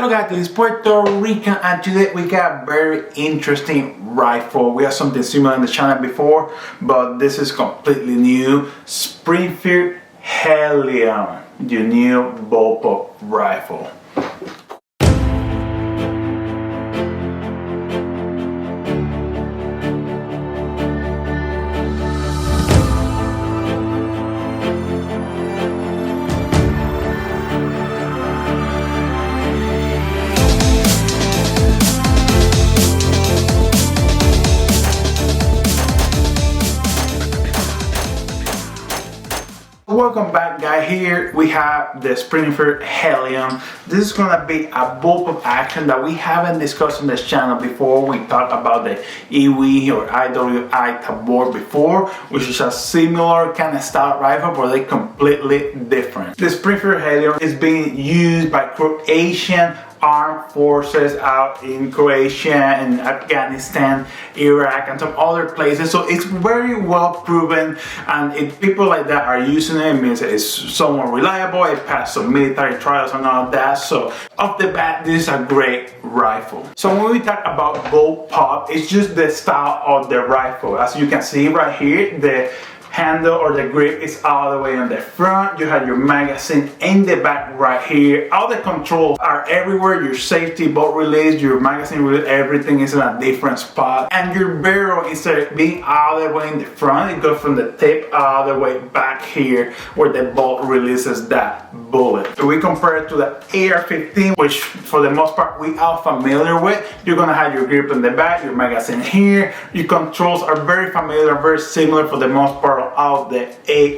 Hello guys, this is Puerto Rican and today we got a very interesting rifle. We have something similar on the channel before, but this is completely new. Springfield Hellion, the new Bullpup rifle. Welcome back guys. Here we have the Springfield Hellion. This is gonna be a bullpup action that we haven't discussed on this channel before. We talked about the EW or IWI tabor before, which is a similar kind of style rifle, but they're completely different. The Springfield Hellion is being used by Croatian armed forces out in Croatia and Afghanistan, Iraq, and some other places. So it's very well proven, and if people like that are using it, it means it's somewhat reliable. It passed some military trials and all of that. So off the bat, this is a great rifle. So when we talk about Bullpup, it's just the style of the rifle. As you can see right here, the handle or the grip is all the way on the front. You have your magazine in the back right here. All the controls are everywhere. Your safety, bolt release, your magazine release, everything is in a different spot. And your barrel, instead of being all the way in the front, it goes from the tip all the way back here where the bolt releases that bullet. If we compare it to the AR-15, which for the most part we are familiar with, you're gonna have your grip in the back, your magazine here. Your controls are very familiar, very similar for the most part of the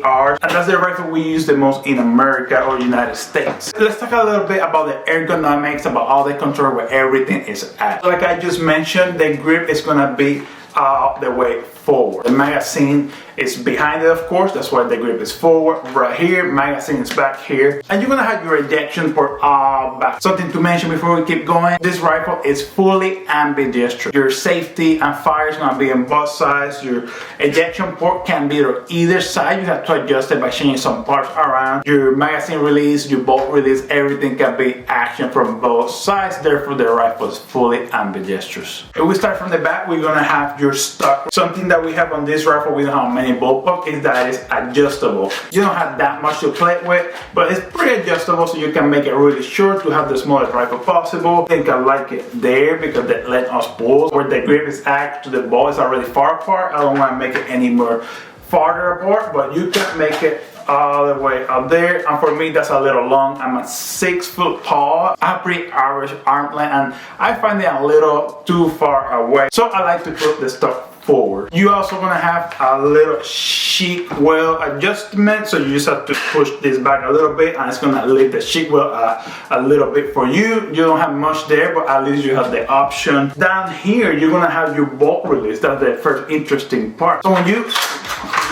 AR, and that's the rifle we use the most in America or United States. Let's talk a little bit about the ergonomics, about all the control, where everything is at. Like I just mentioned, the grip is gonna be all the way forward. The magazine is behind it, of course, that's why the grip is forward. Right here, magazine is back here, and you're gonna have your ejection port all back. Something to mention before we keep going, this rifle is fully ambidextrous. Your safety and fire is gonna be on both sides. Your ejection port can be on either side. You have to adjust it by changing some parts around. Your magazine release, your bolt release, everything can be action from both sides. Therefore, the rifle is fully ambidextrous. If we start from the back, we're gonna have your stock. Something that we have on this rifle, we don't have many bullpup, is that it's adjustable. You don't have that much to play with, but it's pretty adjustable, so you can make it really short to have the smallest rifle possible. I think I like it there because that let us pull where the grip is at to the ball is already far apart. I don't want to make it any more farther apart, but you can make it all the way up there, and for me that's a little long. I'm a 6 foot tall. I have pretty average arm length, and I find it a little too far away, so I like to put the stock forward. You also gonna have a little sheet wheel adjustment, so you just have to push this back a little bit and it's gonna lift the sheet wheel a little bit for you. You don't have much there, but at least you have the option. Down here you're gonna have your bolt release. That's the first interesting part. So when you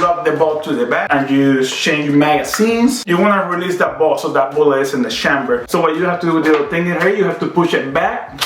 lock the bolt to the back and you change your magazines, you want to release that bolt so that bullet is in the chamber. So what you have to do with the little thing here, you have to push it back,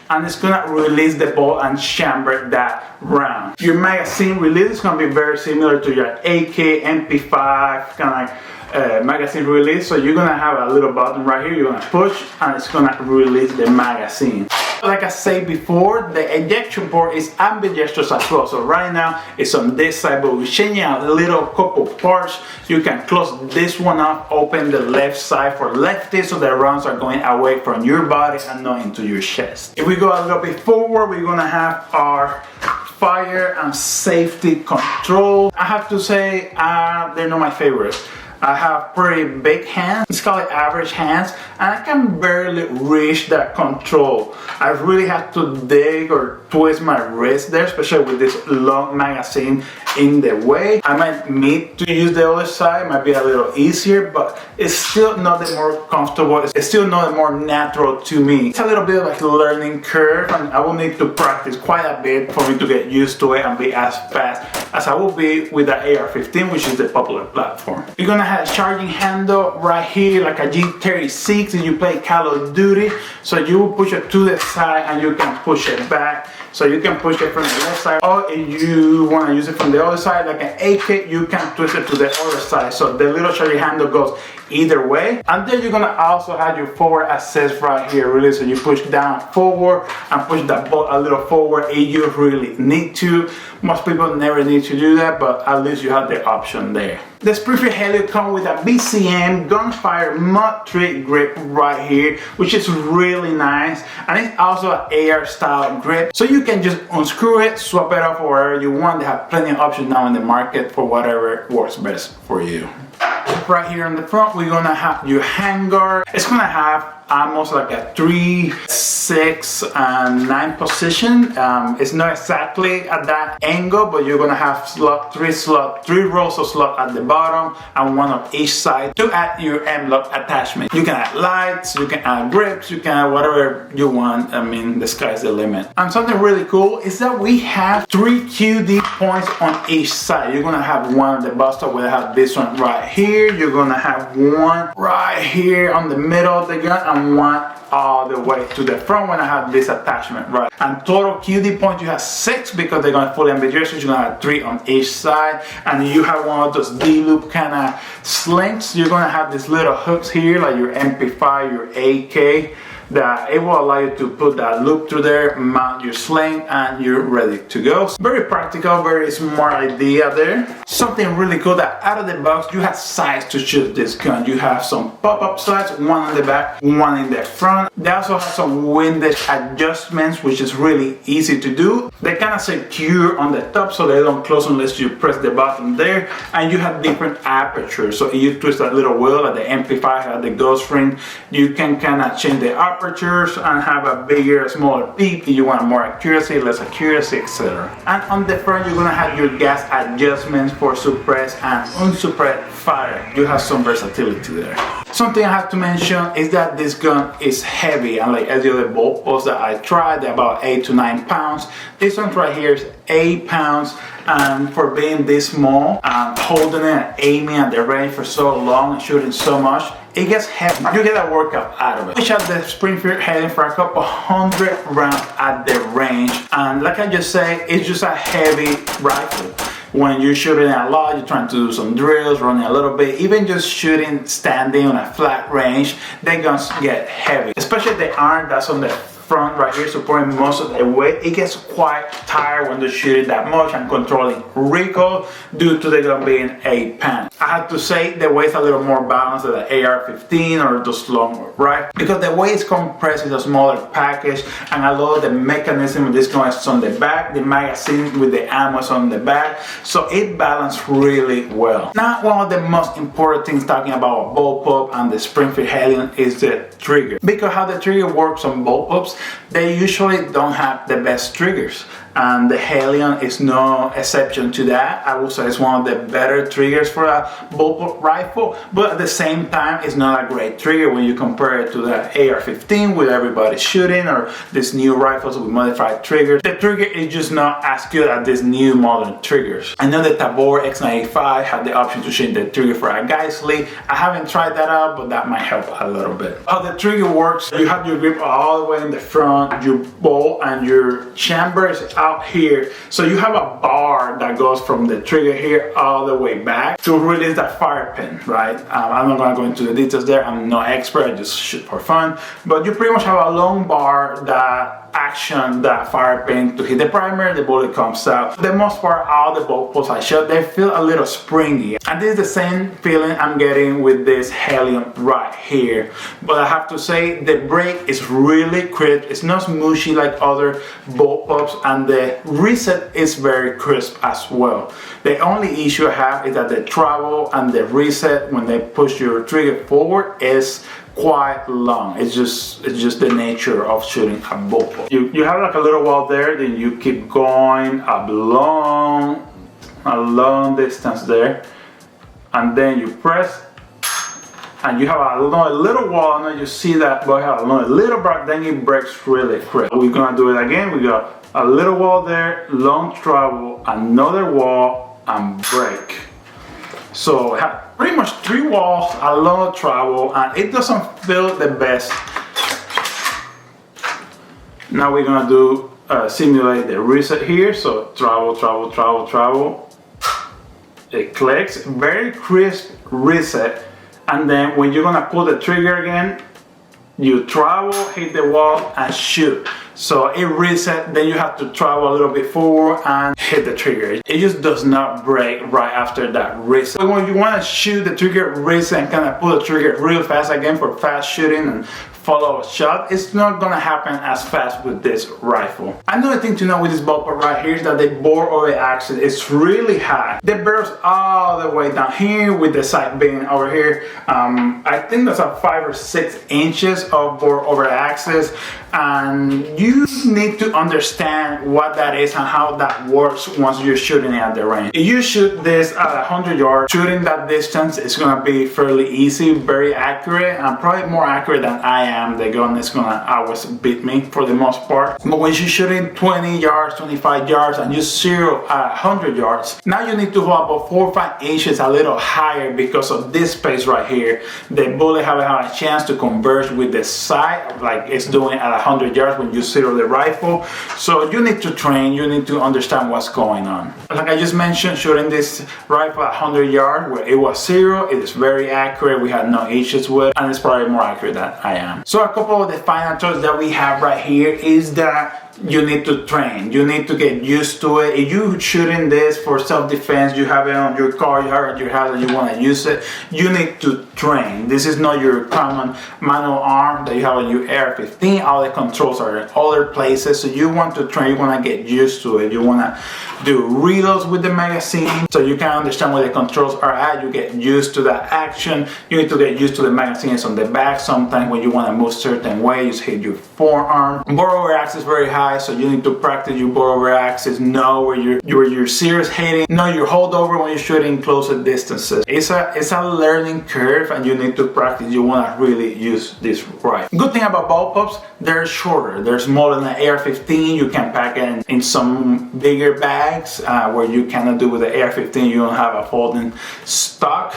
and it's gonna release the bolt and chamber that round. Your magazine release is gonna be very similar to your AK, MP5 kind of magazine release. So you're gonna have a little button right here. You're gonna push, and it's gonna release the magazine. Like I said before, the ejection port is ambidextrous as well. So right now it's on this side, but we're changing a little couple parts. You can close this one up, open the left side for lefty, so the rounds are going away from your body and not into your chest. If we go a little bit forward, we're gonna have our fire and safety control. I have to say, they're not my favorites. I have pretty big hands, it's called average hands, and I can barely reach that control. I really have to dig or twist my wrist there, especially with this long magazine in the way. I might need to use the other side, it might be a little easier, but it's still not the more comfortable, it's still not the more natural to me. It's a little bit like a learning curve, and I will need to practice quite a bit for me to get used to it and be as fast as I will be with the AR-15, which is the popular platform. You're gonna have a charging handle right here, like a G36 if you play Call of Duty. So you will push it to the side and you can push it back. So you can push it from the left side, or if you want to use it from the other side, like an AK, you can twist it to the other side. So the little charging handle goes either way. And then you're gonna also have your forward assist right here, really. So you push down forward and push that bolt a little forward if you really need to. Most people never need to do that, but at least you have the option there. The Springfield Hellion comes with a BCM gunfire mud trick grip right here, which is really nice, and it's also an AR style grip, so you can just unscrew it, swap it off for wherever you want. They have plenty of options now in the market for whatever works best for you. Right here on the front, we're gonna have your handguard. It's gonna have almost like a 3, 6, and 9 position. It's not exactly at that angle, but you're gonna have three rows of slot at the bottom and one on each side to add your M-lock attachment. You can add lights, you can add grips, you can add whatever you want. I mean, the sky's the limit. And something really cool is that we have 3 QD points on each side. You're gonna have one on the butt. We'll have this one right here. You're gonna have one right here on the middle of the gun, and one all the way to the front when I have this attachment, right? And total QD points, you have 6 because they're gonna fully ambidextrous. You're gonna have 3 on each side, and you have one of those D-loop kind of slings. You're gonna have these little hooks here, like your MP5, your AK, that it will allow you to put that loop through there, mount your sling, and you're ready to go. Very practical, very smart idea there. Something really cool that out of the box, you have sides to shoot this gun. You have some pop-up sides, one on the back, one in the front. They also have some windage adjustments, which is really easy to do. They kind of secure on the top so they don't close unless you press the button there. And you have different apertures. So if you twist that little wheel at the MP5, at the ghost ring, you can kind of change the apertures and have a bigger, smaller peep if you want more accuracy, less accuracy, etc. And on the front, you're gonna have your gas adjustments for suppress and unsuppressed fire. You have some versatility there. Something I have to mention is that this gun is heavy, and like any other Bullpups that I tried, they're about 8 to 9 pounds. This one right here is 8 pounds, and for being this small and holding it and aiming at the range for so long and shooting so much, it gets heavy. You get a workout out of it. We shot the Springfield Hellion for a couple hundred rounds at the range, and like I just said, it's just a heavy rifle. When you're shooting a lot, you're trying to do some drills, running a little bit, even just shooting standing on a flat range, the guns get heavy. Especially the arm that's on the front right here supporting most of the weight. It gets quite tired when they're shooting that much and controlling recoil due to the gun being 8 pounds. I have to say the weight's a little more balanced than the AR-15 or those long rifles because the weight is compressed in a smaller package, and a lot of the mechanism of this gun is on the back, the magazine with the ammo is on the back, so it balanced really well. Now, one of the most important things talking about a Bullpup and the Springfield Hellion is the trigger, because how the trigger works on Bullpups, they usually don't have the best triggers, and the Hellion is no exception to that. I would say it's one of the better triggers for a Bullpup rifle, but at the same time it's not a great trigger when you compare it to the AR-15 with everybody shooting, or these new rifles with modified triggers. The trigger is just not as good as these new modern triggers. I know the Tabor X95 had the option to change the trigger for a Geissele. I haven't tried that out, but that might help a little bit. How the trigger works, you have your grip all the way in the front, your bolt and your chamber is out here, so you have a bar that goes from the trigger here all the way back to release that fire pin, right? I'm not going to go into the details there. I'm no expert, I just shoot for fun, but you pretty much have a long bar that action that fire pin to hit the primer, the bullet comes out. For the most part, all the Bullpups I shot, they feel a little springy, and this is the same feeling I'm getting with this Hellion right here. But I have to say the break is really crisp. It's not smooshy like other Bullpups, and the reset is very crisp as well. The only issue I have is that the travel and the reset when they push your trigger forward is quite long. It's just the nature of shooting a Bullpup. You have like a little wall there, then you keep going a long distance there, and then you press, and you have a little wall, and you see that, but I have a little break, then it breaks really quick. We're gonna do it again. We got a little wall there, long travel, another wall, and break. So I have pretty much 3 walls, a lot of travel, and it doesn't feel the best. Now we're gonna do simulate the reset here. So travel, travel, travel, travel. It clicks, very crisp reset, and then when you're gonna pull the trigger again, you travel, hit the wall, and shoot. So it resets, then you have to travel a little bit forward and hit the trigger. It just does not break right after that reset. But when you want to shoot the trigger, reset, and kind of pull the trigger real fast again for fast shooting and follow a shot, it's not gonna happen as fast with this rifle. Another thing to know with this Bullpup right here is that the bore over axis is really high. The barrel's all the way down here with the side being over here. I think that's a 5 or 6 inches of bore over axis, and you need to understand what that is and how that works once you're shooting at the range. If you shoot this at 100 yards, shooting that distance is gonna be fairly easy, very accurate, and probably more accurate than I am. The gun is gonna always beat me for the most part. But when you're shooting 20 yards, 25 yards, and you zero at 100 yards, now you need to hold about 4 or 5 inches a little higher because of this space right here. The bullet haven't had a chance to converge with the sight like it's doing at 100 yards when you zero the rifle. So you need to train, you need to understand what's going on. Like I just mentioned, shooting this rifle at 100 yards where it was zero, it is very accurate. We had no issues with it, and it's probably more accurate than I am. So a couple of the final thoughts that we have right here is that you need to train. You need to get used to it. If you're shooting this for self-defense, you have it on your car, you have it on your house, and you want to use it, you need to train. This is not your common manual arm that you have on your AR-15. All the controls are in other places, so you want to train. You want to get used to it. You want to do reloads with the magazine so you can understand where the controls are at. You get used to that action. You need to get used to the magazines on the back. Sometimes when you want to move certain way, you just hit your forearm. Bore over axis is very high, so you need to practice your bore over axis. Know where your serious hitting. Know your holdover when you're shooting closer distances. It's a learning curve, and you need to practice. You want to really use this rifle. Good thing about Bullpups, they're shorter. They're smaller than the AR-15. You can pack it in some bigger bags where you cannot do with the AR-15. You don't have a folding stock.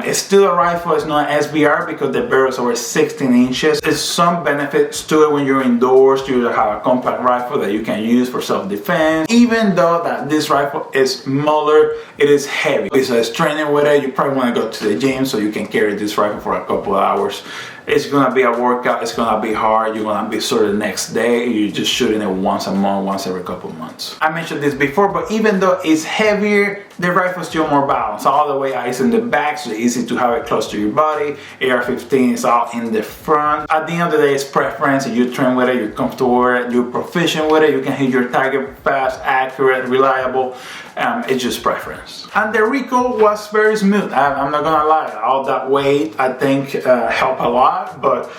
It's still a rifle. It's not an SBR because the barrel is over 16 inches. There's some benefits to it when you're indoors. You have a compact rifle that you can use for self-defense. Even though that this rifle is smaller, it is heavy. Besides training with it, you probably want to go to the gym so you can carry this rifle for a couple of hours. It's gonna be a workout, it's gonna be hard, you're gonna be sore the next day, you're just shooting it once a month, once every couple of months. I mentioned this before, but even though it's heavier, the rifle is still more balanced. All the way out is in the back, so it's easy to have it close to your body. AR-15 is all in the front. At the end of the day, it's preference. If you train with it, you're comfortable with it, you're proficient with it, you can hit your target fast, accurate, reliable. It's just preference. And the recoil was very smooth. I'm not gonna lie, all that weight I think helped a lot, but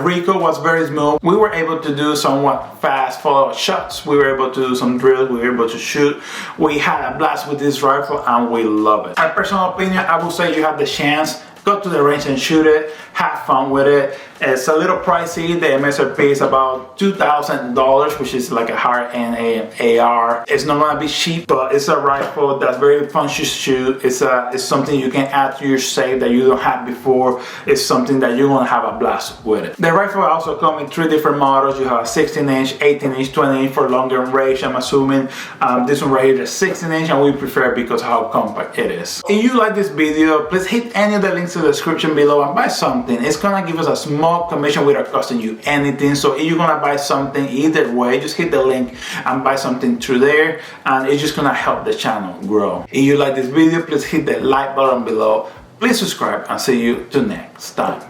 recoil was very smooth. We were able to do somewhat fast follow shots. We were able to do some drills. We were able to shoot. We had a blast with this rifle, and we love it. My personal opinion, I would say you have the chance, go to the range and shoot it, have fun with it. It's a little pricey. The MSRP is about $2,000, which is like a higher-end AR. It's not gonna be cheap, but it's a rifle that's very fun to shoot. It's something you can add to your save that you don't have before. It's something that you're gonna have a blast with it. The rifle also comes in 3 different models. You have a 16-inch, 18-inch, 20-inch for longer range, I'm assuming. This one right here is 16-inch, and we prefer it because of how compact it is. If you like this video, please hit any of the links in the description below and buy something. It's gonna give us a small commission without costing you anything. So if you're gonna buy something, either way, just hit the link and buy something through there, and it's just gonna help the channel grow. If you like this video, please hit the like button below. Please subscribe, and see you till next time.